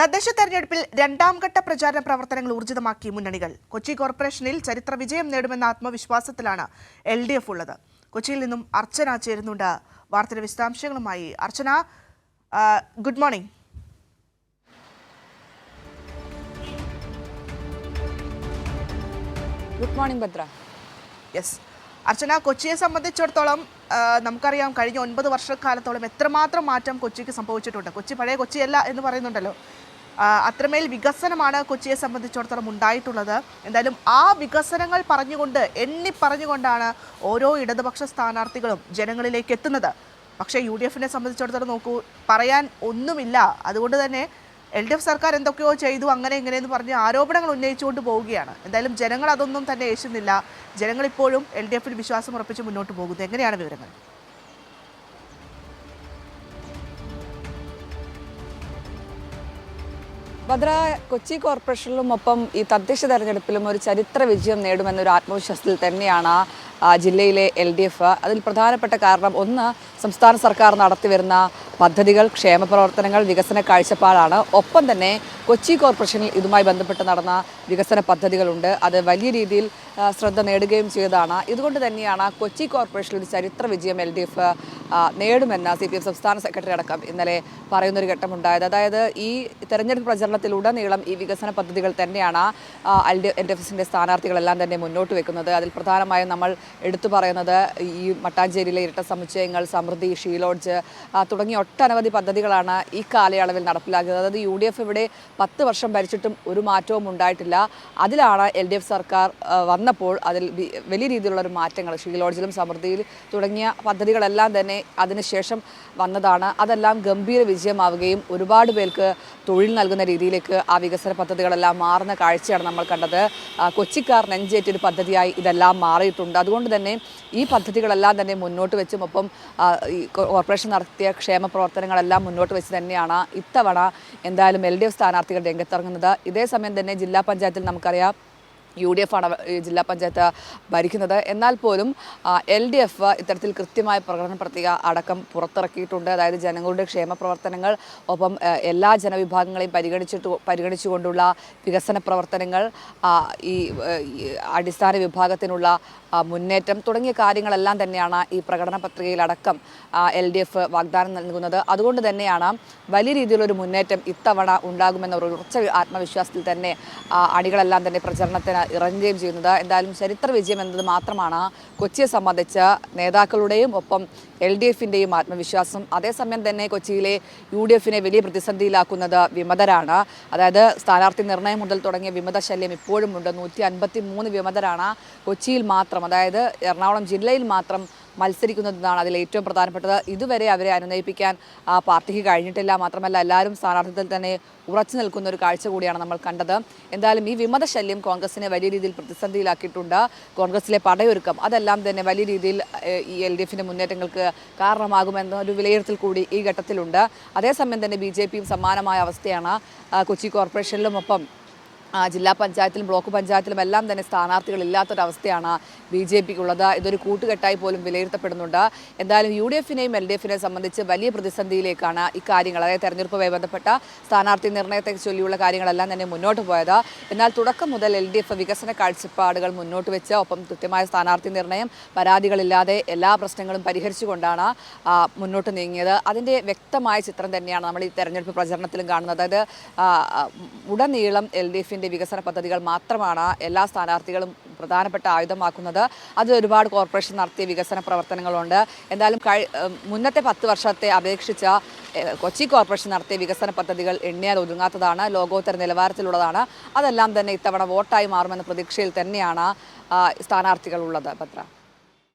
തദ്ദേശ തെരഞ്ഞെടുപ്പിൽ രണ്ടാം ഘട്ട പ്രചാരണ പ്രവർത്തനങ്ങൾ ഊർജിതമാക്കി മുന്നണികൾ. കൊച്ചി കോർപ്പറേഷനിൽ ചരിത്ര വിജയം നേടുമെന്ന ആത്മവിശ്വാസത്തിലാണ് LDF ഉള്ളത്. കൊച്ചിയിൽ നിന്നും അർച്ചന ചേരുന്നുണ്ട് വാർത്തയുടെ വിശദാംശങ്ങളുമായി. Archana, good morning. Good morning Bhadra. Yes Archana, കൊച്ചിയെ സംബന്ധിച്ചിടത്തോളം നമുക്കറിയാം കഴിഞ്ഞ 9 വർഷക്കാലത്തോളം എത്രമാത്രം മാറ്റം കൊച്ചിക്ക് സംഭവിച്ചിട്ടുണ്ട്. കൊച്ചി പഴയ കൊച്ചിയല്ല എന്ന് പറയുന്നുണ്ടല്ലോ. അത്രമേൽ വികസനമാണ് കൊച്ചിയെ സംബന്ധിച്ചിടത്തോളം ഉണ്ടായിട്ടുള്ളത്. എന്തായാലും ആ വികസനങ്ങൾ പറഞ്ഞുകൊണ്ടാണ് ഓരോ ഇടതുപക്ഷ സ്ഥാനാർത്ഥികളും ജനങ്ങളിലേക്ക് എത്തുന്നത്. പക്ഷേ UDFനെ സംബന്ധിച്ചിടത്തോളം നോക്കൂ, പറയാൻ ഒന്നുമില്ല. അതുകൊണ്ട് തന്നെ LDF സർക്കാർ എന്തൊക്കെയോ ചെയ്തു, അങ്ങനെ ഇങ്ങനെയെന്ന് പറഞ്ഞ് ആരോപണങ്ങൾ ഉന്നയിച്ചുകൊണ്ട് പോവുകയാണ്. എന്തായാലും ജനങ്ങൾ അതൊന്നും തന്നെ ഏശുന്നില്ല. ജനങ്ങൾ ഇപ്പോഴും LDFൽ വിശ്വാസം ഉറപ്പിച്ച് മുന്നോട്ട് പോകുന്നത്. എങ്ങനെയാണ് വിവരങ്ങൾ? ഭദ്ര, കൊച്ചി കോർപ്പറേഷനിലും ഒപ്പം ഈ തദ്ദേശ തെരഞ്ഞെടുപ്പിലും ഒരു ചരിത്ര വിജയം നേടുമെന്നൊരു ആത്മവിശ്വാസത്തിൽ തന്നെയാണ് ജില്ലയിലെ LDF. അതിൽ പ്രധാനപ്പെട്ട കാരണം ഒന്ന്, സംസ്ഥാന സർക്കാർ നടത്തിവരുന്ന പദ്ധതികൾ, ക്ഷേമ പ്രവർത്തനങ്ങൾ, വികസന കാഴ്ചപ്പാടാണ്. ഒപ്പം തന്നെ കൊച്ചി കോർപ്പറേഷനിൽ ഇതുമായി ബന്ധപ്പെട്ട് നടന്ന വികസന പദ്ധതികളുണ്ട്. അത് വലിയ രീതിയിൽ ശ്രദ്ധ നേടുകയും ചെയ്തതാണ്. ഇതുകൊണ്ട് തന്നെയാണ് കൊച്ചി കോർപ്പറേഷനിൽ ഒരു ചരിത്ര വിജയം LDF നേടുമെന്ന് CPM സംസ്ഥാന സെക്രട്ടറി അടക്കം ഇന്നലെ പറയുന്നൊരു ഘട്ടമുണ്ടായത്. അതായത് ഈ തെരഞ്ഞെടുപ്പ് പ്രചരണത്തിലുടനീളം ഈ വികസന പദ്ധതികൾ തന്നെയാണ് LDFിൻ്റെ സ്ഥാനാർത്ഥികളെല്ലാം തന്നെ മുന്നോട്ട് വെക്കുന്നത്. അതിൽ പ്രധാനമായും നമ്മൾ എടുത്തു പറയുന്നത് ഈ മട്ടാഞ്ചേരിയിലെ ഇരട്ട സമുച്ചയങ്ങൾ, സമൃദ്ധി, ഷീലോഡ്ജ് തുടങ്ങിയ ഒട്ടനവധി പദ്ധതികളാണ് ഈ കാലയളവിൽ നടപ്പിലാക്കുന്നത്. അതായത് UDF ഇവിടെ 10 വർഷം ഭരിച്ചിട്ടും ഒരു മാറ്റവും ഉണ്ടായിട്ടില്ല. അതിലാണ് LDF സർക്കാർ വന്നപ്പോൾ അതിൽ വലിയ രീതിയിലുള്ളൊരു മാറ്റങ്ങൾ, ഷീലോഡ്ജിലും സമൃദ്ധിയിൽ തുടങ്ങിയ പദ്ധതികളെല്ലാം തന്നെ അതിനുശേഷം വന്നതാണ്. അതെല്ലാം ഗംഭീര വിജയമാവുകയും ഒരുപാട് പേർക്ക് തൊഴിൽ നൽകുന്ന രീതിയിലേക്ക് ആ വികസന പദ്ധതികളെല്ലാം മാറുന്ന കാഴ്ചയാണ് നമ്മൾ കണ്ടത്. കൊച്ചിക്കാർ നെഞ്ചേറ്റൊരു പദ്ധതിയായി ഇതെല്ലാം മാറിയിട്ടുണ്ട്. അതുകൊണ്ട് തന്നെ ഈ പദ്ധതികളെല്ലാം തന്നെ മുന്നോട്ട് വെച്ചും ഒപ്പം ഈ കോർപ്പറേഷൻ നടത്തിയ ക്ഷേമ പ്രവർത്തനങ്ങളെല്ലാം മുന്നോട്ട് വെച്ച് തന്നെയാണ് ഇത്തവണ എന്തായാലും LDF സ്ഥാനാർത്ഥികൾ രംഗത്തിറങ്ങുന്നത്. ഇതേ സമയം തന്നെ ജില്ലാ പഞ്ചായത്തിൽ നമുക്കറിയാം UDF ആണ് ജില്ലാ പഞ്ചായത്ത് ഭരിക്കുന്നത്. എന്നാൽ പോലും LDF ഇത്തരത്തിൽ കൃത്യമായ പ്രകടന പത്രിക അടക്കം പുറത്തിറക്കിയിട്ടുണ്ട്. അതായത് ജനങ്ങളുടെ ക്ഷേമ പ്രവർത്തനങ്ങൾ, ഒപ്പം എല്ലാ ജനവിഭാഗങ്ങളെയും പരിഗണിച്ചുകൊണ്ടുള്ള വികസന പ്രവർത്തനങ്ങൾ, ഈ അടിസ്ഥാന വിഭാഗത്തിനുള്ള മുന്നേറ്റം തുടങ്ങിയ കാര്യങ്ങളെല്ലാം തന്നെയാണ് ഈ പ്രകടന പത്രികയിലടക്കം LDF വാഗ്ദാനം നൽകുന്നത്. അതുകൊണ്ട് തന്നെയാണ് വലിയ രീതിയിലൊരു മുന്നേറ്റം ഇത്തവണ ഉണ്ടാകുമെന്ന ഒരു ഉറച്ച ആത്മവിശ്വാസത്തിൽ തന്നെ അണികളെല്ലാം തന്നെ പ്രചരണത്തിന് ഇറങ്ങുകയും ചെയ്യുന്നത്. എന്തായാലും ചരിത്ര വിജയം എന്നത് മാത്രമാണ് കൊച്ചിയെ സംബന്ധിച്ച് നേതാക്കളുടെയും ഒപ്പം LDFിൻ്റെയും ആത്മവിശ്വാസം. അതേസമയം തന്നെ കൊച്ചിയിലെ UDFനെ വലിയ പ്രതിസന്ധിയിലാക്കുന്നത് വിമതരാണ്. അതായത് സ്ഥാനാർത്ഥി നിർണയം മുതൽ തുടങ്ങിയ വിമത ശല്യം ഇപ്പോഴും ഉണ്ട്. 153 വിമതരാണ് കൊച്ചിയിൽ മാത്രം, അതായത് എറണാകുളം ജില്ലയിൽ മാത്രം മത്സരിക്കുന്നതെന്നാണ് അതിൽ ഏറ്റവും പ്രധാനപ്പെട്ടത്. ഇതുവരെ അവരെ അനുനയിപ്പിക്കാൻ പാർട്ടിക്ക് കഴിഞ്ഞിട്ടില്ല. മാത്രമല്ല എല്ലാവരും സ്ഥാനാർത്ഥിത്വത്തിൽ തന്നെ ഉറച്ചു നിൽക്കുന്ന ഒരു കാഴ്ച കൂടിയാണ് നമ്മൾ കണ്ടത്. എന്തായാലും ഈ വിമത ശല്യം കോൺഗ്രസിനെ വലിയ രീതിയിൽ പ്രതിസന്ധിയിലാക്കിയിട്ടുണ്ട്. കോൺഗ്രസിലെ പടയൊരുക്കം അതെല്ലാം തന്നെ വലിയ രീതിയിൽ ഈ LDFിൻ്റെ മുന്നേറ്റങ്ങൾക്ക് കാരണമാകുമെന്ന ഒരു വിലയിരുത്തൽ കൂടി ഈ ഘട്ടത്തിലുണ്ട്. അതേസമയം തന്നെ BJPയും സമാനമായ അവസ്ഥയാണ്. കൊച്ചി കോർപ്പറേഷനിലും ഒപ്പം ജില്ലാ പഞ്ചായത്തിലും ബ്ലോക്ക് പഞ്ചായത്തിലും എല്ലാം തന്നെ സ്ഥാനാർത്ഥികളില്ലാത്തൊരവസ്ഥയാണ് BJPക്കുള്ളത്. ഇതൊരു കൂട്ടുകെട്ടായി പോലും വിലയിരുത്തപ്പെടുന്നുണ്ട്. എന്തായാലും UDFിനെയും LDFിനെയും സംബന്ധിച്ച് വലിയ പ്രതിസന്ധിയിലേക്കാണ് ഇക്കാര്യങ്ങൾ, അതായത് തെരഞ്ഞെടുപ്പുമായി ബന്ധപ്പെട്ട സ്ഥാനാർത്ഥി നിർണയത്തെ ചൊല്ലിയുള്ള കാര്യങ്ങളെല്ലാം തന്നെ മുന്നോട്ട് പോയത്. എന്നാൽ തുടക്കം മുതൽ LDF വികസന കാഴ്ചപ്പാടുകൾ മുന്നോട്ട് വെച്ച് ഒപ്പം കൃത്യമായ സ്ഥാനാർത്ഥി നിർണയം, പരാതികളില്ലാതെ എല്ലാ പ്രശ്നങ്ങളും പരിഹരിച്ചുകൊണ്ടാണ് മുന്നോട്ട് നീങ്ങിയത്. അതിൻ്റെ വ്യക്തമായ ചിത്രം തന്നെയാണ് നമ്മൾ ഈ തെരഞ്ഞെടുപ്പ് പ്രചരണത്തിലും കാണുന്നത്. അതായത് ഉടനീളം LDFിൻ്റെ വികസന പദ്ധതികൾ മാത്രമാണ് എല്ലാ സ്ഥാനാർത്ഥികളും പ്രധാനപ്പെട്ട ആയുധമാക്കുന്നത്. അത് ഒരുപാട് കോർപ്പറേഷൻ നടത്തിയ വികസന പ്രവർത്തനങ്ങളുണ്ട്. എന്തായാലും മുന്നത്തെ 10 വർഷത്തെ അപേക്ഷിച്ച കൊച്ചി കോർപ്പറേഷൻ നടത്തിയ വികസന പദ്ധതികൾ എണ്ണിയാൽ ഒതുങ്ങാത്തതാണ്, ലോകോത്തര നിലവാരത്തിലുള്ളതാണ്. അതെല്ലാം തന്നെ ഇത്തവണ വോട്ടായി മാറുമെന്ന പ്രതീക്ഷയിൽ തന്നെയാണ് സ്ഥാനാർത്ഥികളുള്ളത്. ഭദ്ര.